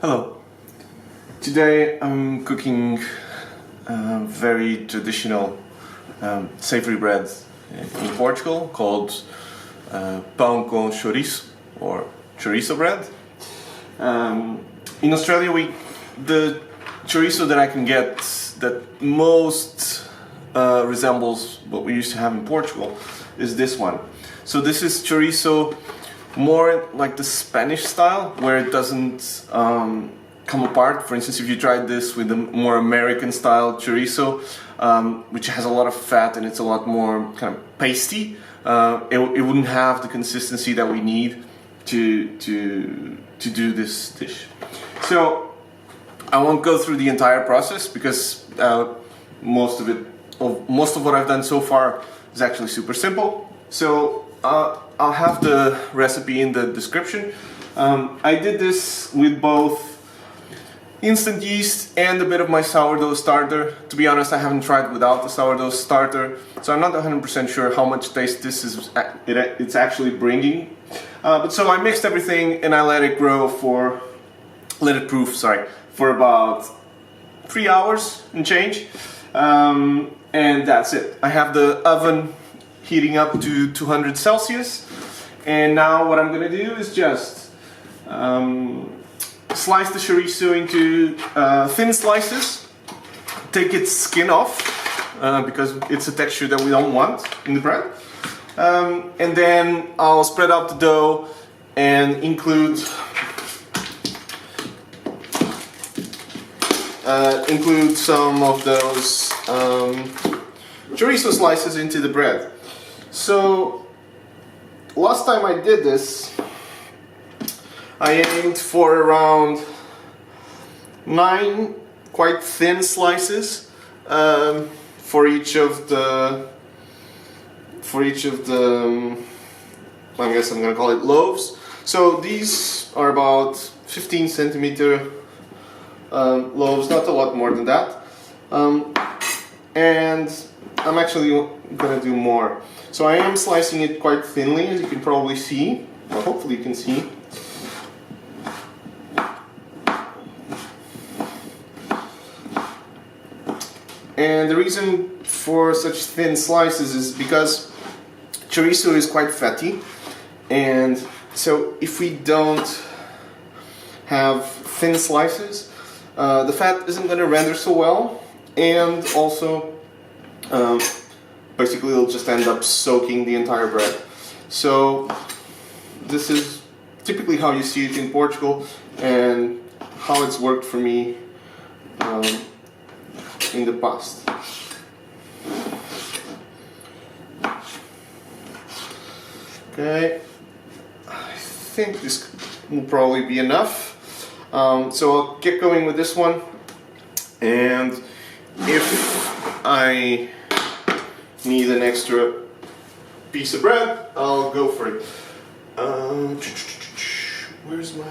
Hello. Today I'm cooking very traditional savory bread in Portugal called pão com chouriço or chorizo bread. In Australia, the chorizo that I can get that most resembles what we used to have in Portugal is this one. So this is chorizo more like the Spanish style, where it doesn't come apart. For instance, if you tried this with the more American style chorizo, which has a lot of fat and it's a lot more kind of pasty, it wouldn't have the consistency that we need to do this dish. So I won't go through the entire process because most of what I've done so far is actually super simple. So I'll have the recipe in the description. I did this with both instant yeast and a bit of my sourdough starter. To be honest, I haven't tried without the sourdough starter, so I'm not 100% sure how much taste it's actually bringing. But so I mixed everything and I let it proof for about 3 hours and change. And that's it. I have the oven heating up to 200 Celsius. And now what I'm gonna do is just slice the chorizo into thin slices, take its skin off because it's a texture that we don't want in the bread. And then I'll spread out the dough and include some of those chorizo slices into the bread. So last time I did this, I aimed for around 9 quite thin slices for each of the I guess I'm gonna call it loaves. So these are about 15 centimeter loaves, not a lot more than that. And I'm actually gonna do more. So I am slicing it quite thinly, as you can probably see, or hopefully you can see. And the reason for such thin slices is because chorizo is quite fatty, and so if we don't have thin slices, the fat isn't going to render so well, and also basically it'll just end up soaking the entire bread. So this is typically how you see it in Portugal and how it's worked for me in the past. Okay, I think this will probably be enough. So I'll get going with this one, and if I need an extra piece of bread, I'll go for it. Where's my...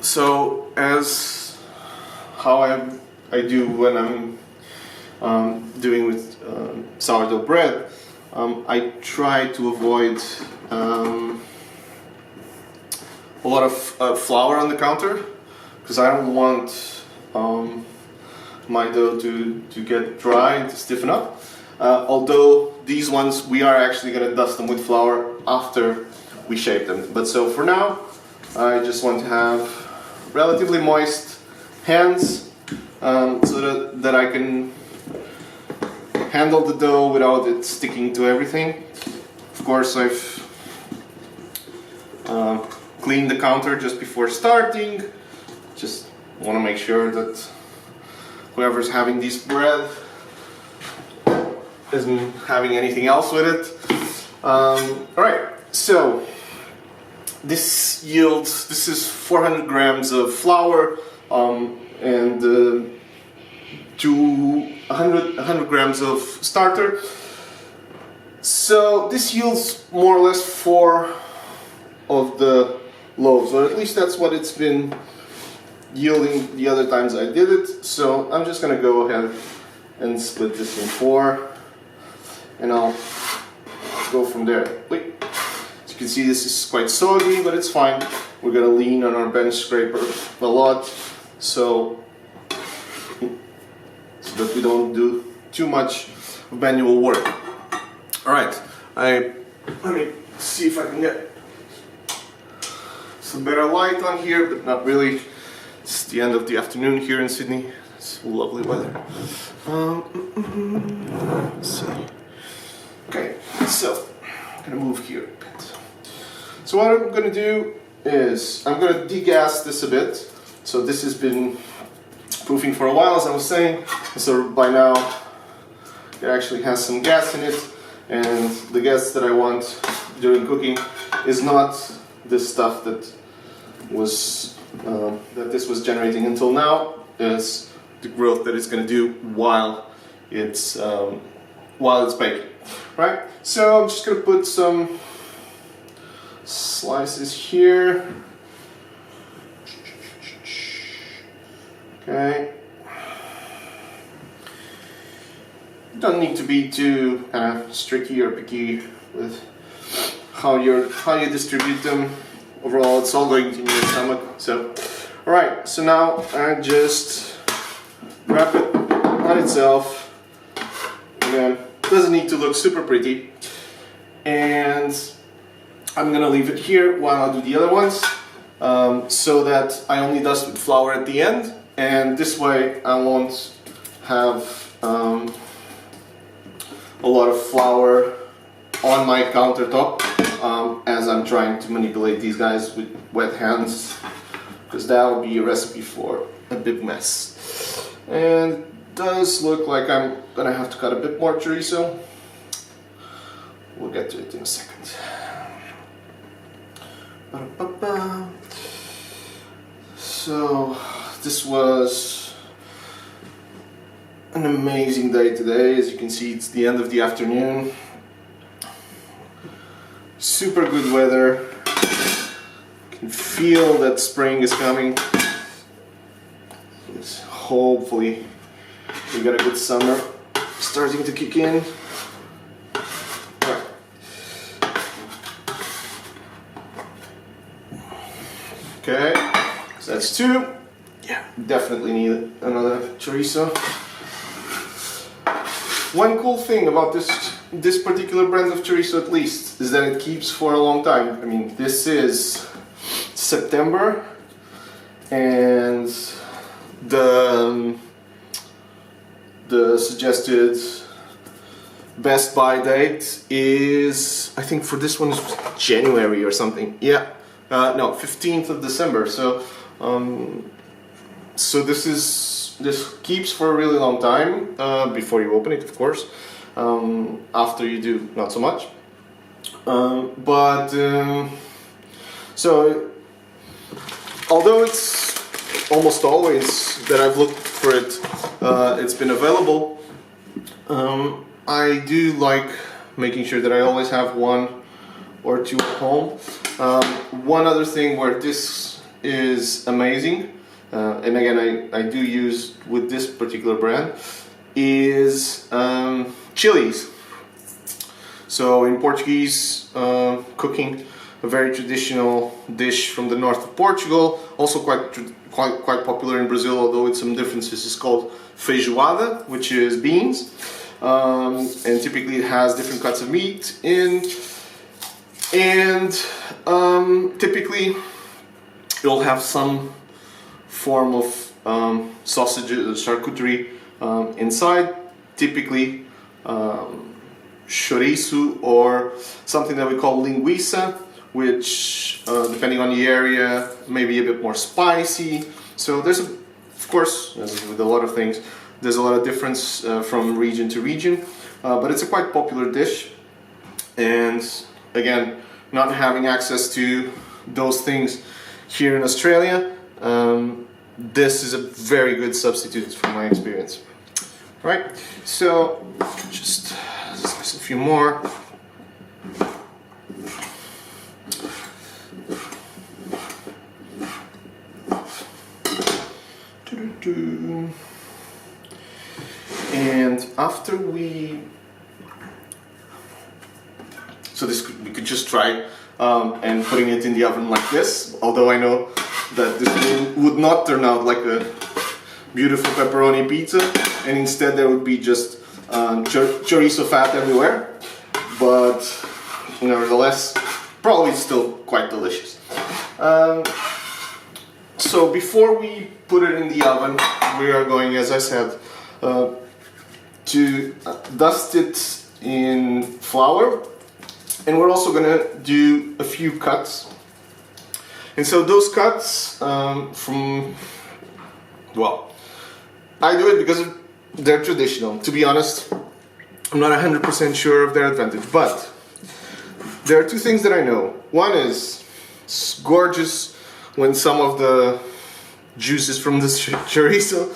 So as how I do when I'm doing with sourdough bread, I try to avoid a lot of flour on the counter, because I don't want my dough to get dry and to stiffen up. Although these ones, we are actually going to dust them with flour after we shape them. But so for now, I just want to have relatively moist hands so that I can handle the dough without it sticking to everything. Of course, I've cleaned the counter just before starting. Just want to make sure that whoever's having this bread isn't having anything else with it. Alright, so this is 400 grams of flour and 100 grams of starter. So this yields more or less 4 of the loaves, or at least that's what it's been yielding the other times I did it. So I'm just going to go ahead and split this in 4, and I'll go from there. Wait. As you can see, this is quite soggy, but it's fine. We're gonna lean on our bench scraper a lot, so that we don't do too much manual work. All right, let me see if I can get some better light on here, but not really. It's the end of the afternoon here in Sydney. It's lovely weather. Let's see. Okay, so I'm gonna move here a bit. So what I'm gonna do is I'm gonna degas this a bit. So this has been proofing for a while, as I was saying. So by now it actually has some gas in it, and the gas that I want during cooking is not this stuff that this was generating until now. Is the growth that it's going to do while it's baking, right? So I'm just going to put some slices here. Okay. Don't need to be too kind of stricky or picky with how you distribute them. Overall, it's all going in your stomach. So, all right. So now I just wrap it on itself. Again, doesn't need to look super pretty, and I'm gonna leave it here while I do the other ones, so that I only dust with flour at the end, and this way I won't have a lot of flour on my countertop as I'm trying to manipulate these guys with wet hands, because that will be a recipe for a big mess. And it does look like I'm gonna have to cut a bit more chorizo. We'll get to it in a second. So this was an amazing day today. As you can see, it's the end of the afternoon. Super good weather. You can feel that spring is coming. Hopefully we got a good summer starting to kick in. Right. Okay, so that's two. Yeah, definitely need another chorizo. One cool thing about this particular brand of chorizo, at least, is that it keeps for a long time. I mean, this is September, and the suggested best buy date is, I think for this one, is January or something. Yeah, no, 15th of December. So so this keeps for a really long time, before you open it, of course. After you do, not so much. So although it's almost always that I've looked for it, it's been available, I do like making sure that I always have one or two at home. One other thing where this is amazing, and again I do use with this particular brand, is chilies. So in Portuguese cooking, a very traditional dish from the north of Portugal, also quite popular in Brazil, although with some differences, is called feijoada, which is beans, and typically it has different cuts of meat in, and typically it'll have some form of sausages, charcuterie inside, typically chorizo, or something that we call linguiça, which depending on the area may be a bit more spicy. So there's of course, as with a lot of things, there's a lot of difference from region to region, but it's a quite popular dish. And again, not having access to those things here in Australia, this is a very good substitute from my experience. Right, so just slice a few more. And after we So we could just try and putting it in the oven like this, although I know that this would not turn out like a beautiful pepperoni pizza, and instead there would be just chorizo fat everywhere, but nevertheless, probably still quite delicious. So before we put it in the oven, we are going, as I said, to dust it in flour, and we're also going to do a few cuts. And so those cuts I do it because they're traditional. To be honest, I'm not 100% sure of their advantage, but there are two things that I know. One is it's gorgeous when some of the juices from the chorizo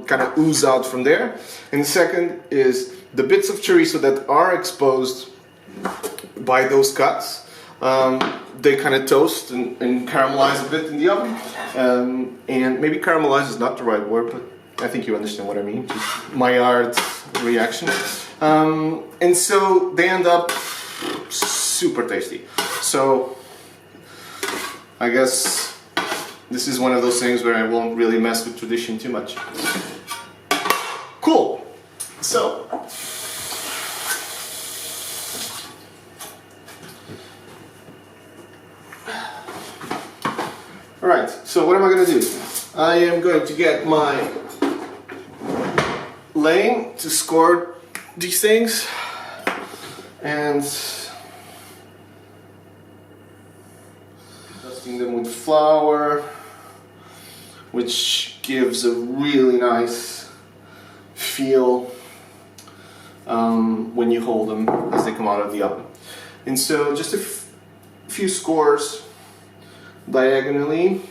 kind of ooze out from there. And the second is the bits of chorizo that are exposed by those cuts, they kind of toast and caramelize a bit in the oven. And maybe caramelize is not the right word, but I think you understand what I mean. Just my art reaction. And so they end up super tasty. So I guess this is one of those things where I won't really mess with tradition too much. Cool. So alright, so what am I going to do? I am going to get my lathe to score these things, and dusting them with flour, which gives a really nice feel when you hold them as they come out of the oven. And so just a few scores diagonally.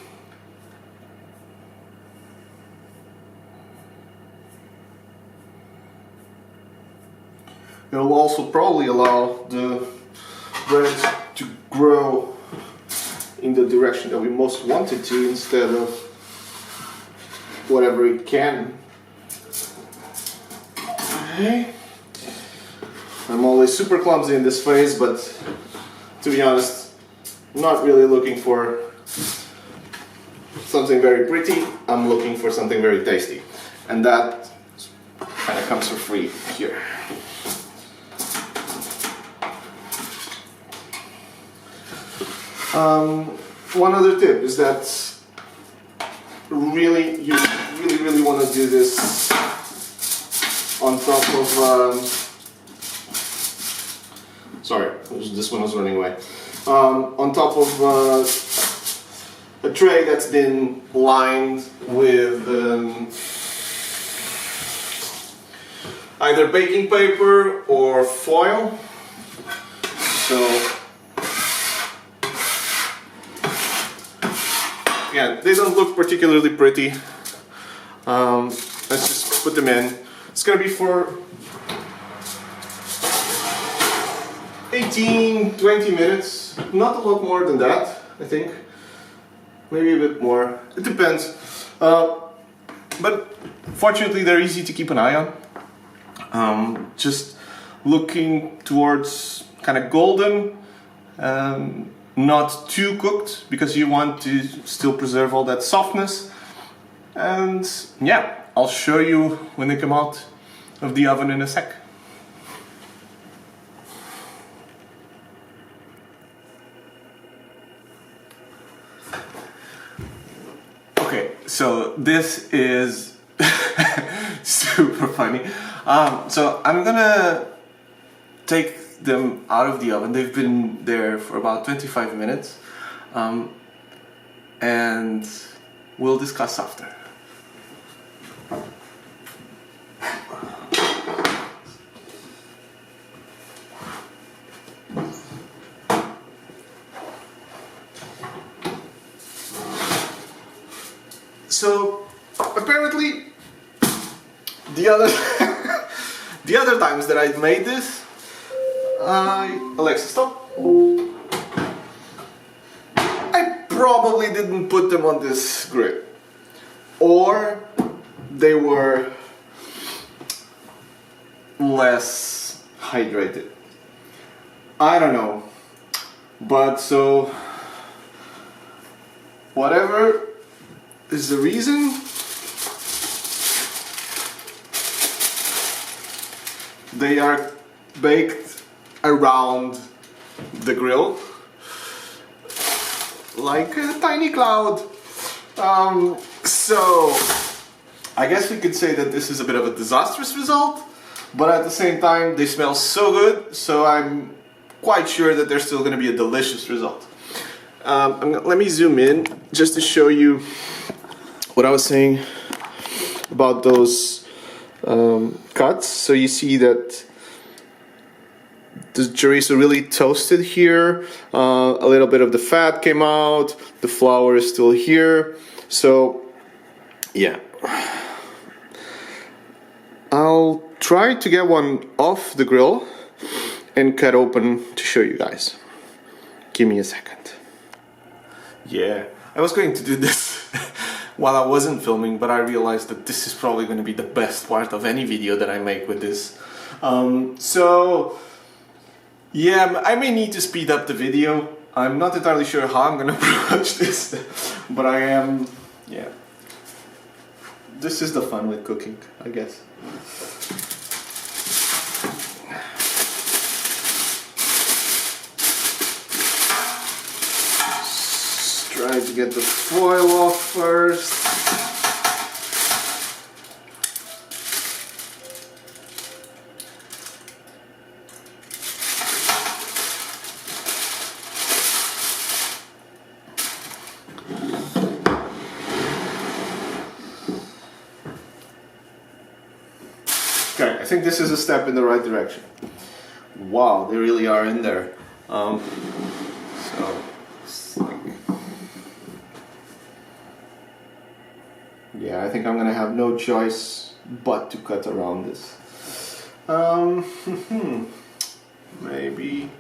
It'll also probably allow the bread to grow in the direction that we most want it to, instead of whatever it can. Okay. I'm always super clumsy in this phase, but to be honest, I'm not really looking for something very pretty. I'm looking for something very tasty, and that kind of comes for free here. One other tip is that you really want to do this on top of sorry, this one was running away. On top of a tray that's been lined with either baking paper or foil. So yeah, they don't look particularly pretty. Let's just put them in. It's gonna be for 18-20 minutes, not a lot more than that, I think. Maybe a bit more, it depends. But fortunately they're easy to keep an eye on. Just looking towards kind of golden, not too cooked, because you want to still preserve all that softness. And yeah, I'll show you when they come out of the oven in a sec. Okay, so this is super funny. So I'm gonna take them out of the oven. They've been there for about 25 minutes, and we'll discuss after. So apparently the other times that I've made this, Alexa, stop. I probably didn't put them on this grid, or they were less hydrated. I don't know, but so whatever is the reason, they are baked around the grill like a tiny cloud. So I guess we could say that this is a bit of a disastrous result, but at the same time they smell so good, so I'm quite sure that there's still going to be a delicious result. Let me zoom in just to show you what I was saying about those cuts. So you see that the chorizo really toasted here, a little bit of the fat came out, the flour is still here. So yeah, I'll try to get one off the grill and cut open to show you guys. Give me a second. Yeah, I was going to do this while I wasn't filming, but I realized that this is probably going to be the best part of any video that I make with this. So yeah, I may need to speed up the video. I'm not entirely sure how I'm going to approach this, but I am, yeah. This is the fun with cooking, I guess. Try to get the foil off first. Okay, I think this is a step in the right direction. Wow, they really are in there. So it's like, yeah, I think I'm gonna have no choice but to cut around this. Maybe,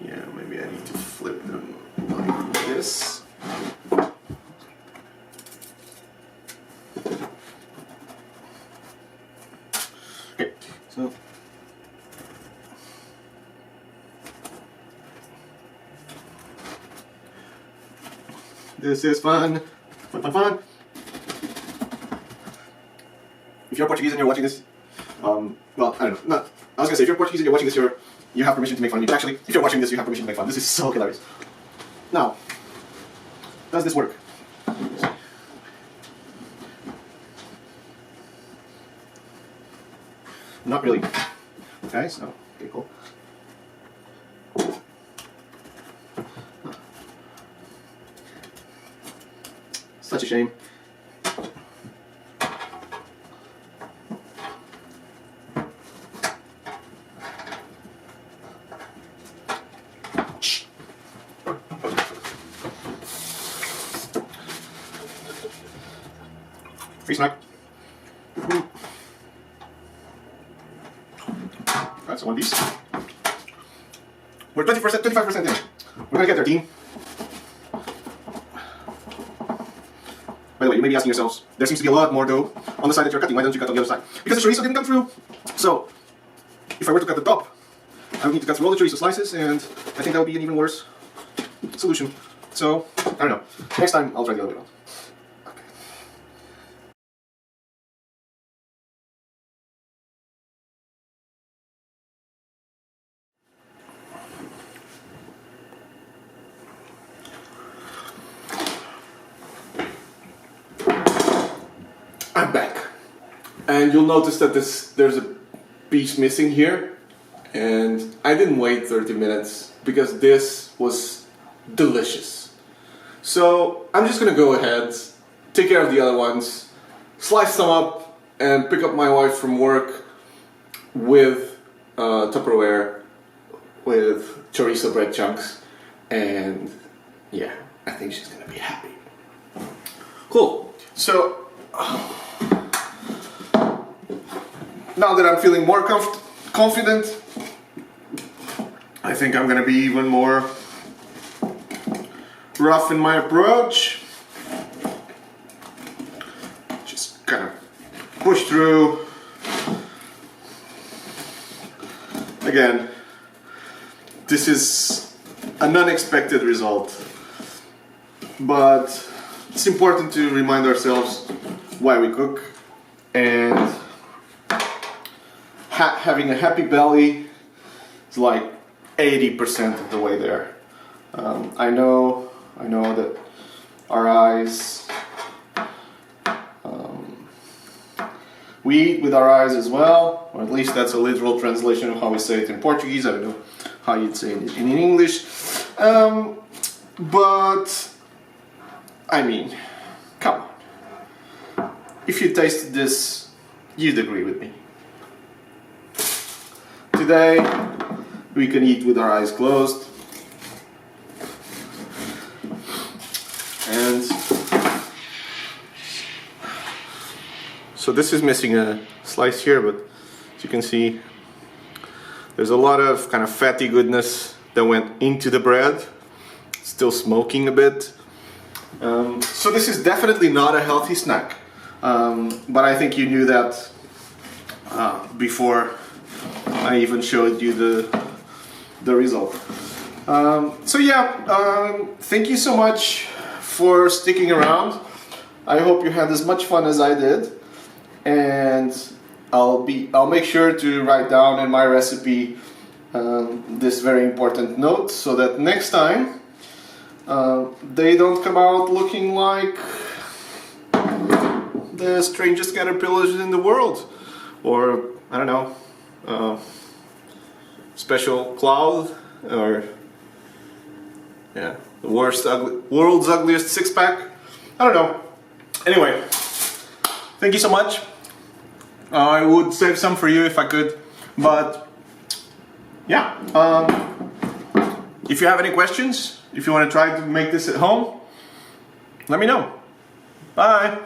yeah, maybe I need to flip them like this. Okay, so this is fun, fun, fun, fun. If you're Portuguese and you're watching this, well, I don't know. No, I was gonna say, if you're Portuguese and you're watching this, you have permission to make fun of me. Actually, if you're watching this, you have permission to make fun. This is so hilarious. Now, does this work? Not really. Okay, so, okay, cool. Such a shame. Free snack. Alright, so one piece. We're 25% in. We're gonna get there, team. By the way, you may be asking yourselves, there seems to be a lot more dough on the side that you're cutting. Why don't you cut on the other side? Because the chorizo didn't come through. So, if I were to cut the top, I would need to cut through all the chorizo slices, and I think that would be an even worse solution. So, I don't know. Next time, I'll try the other way around. I'm back, and you'll notice that there's a piece missing here, and I didn't wait 30 minutes because this was delicious. So I'm just gonna go ahead, take care of the other ones, slice them up, and pick up my wife from work with Tupperware with chorizo bread chunks, and yeah, I think she's gonna be happy. Cool. So now that I'm feeling more confident, I think I'm gonna be even more rough in my approach. Just kind of push through. Again, this is an unexpected result, but it's important to remind ourselves why we cook, and having a happy belly is like 80% of the way there. I know that our eyes, we eat with our eyes as well, or at least that's a literal translation of how we say it in Portuguese. I don't know how you'd say it in English. But, I mean, come on. If you tasted this, you'd agree with me. Today, we can eat with our eyes closed. And so this is missing a slice here, but as you can see, there's a lot of kind of fatty goodness that went into the bread. Still smoking a bit. So this is definitely not a healthy snack. But I think you knew that before I even showed you the result. So yeah, thank you so much for sticking around. I hope you had as much fun as I did, and I'll make sure to write down in my recipe this very important note, so that next time they don't come out looking like the strangest caterpillars in the world, or I don't know, special cloud, or yeah, the world's ugliest six-pack. I don't know. Anyway, thank you so much. I would save some for you if I could, but yeah. If you have any questions, if you want to try to make this at home, let me know. Bye.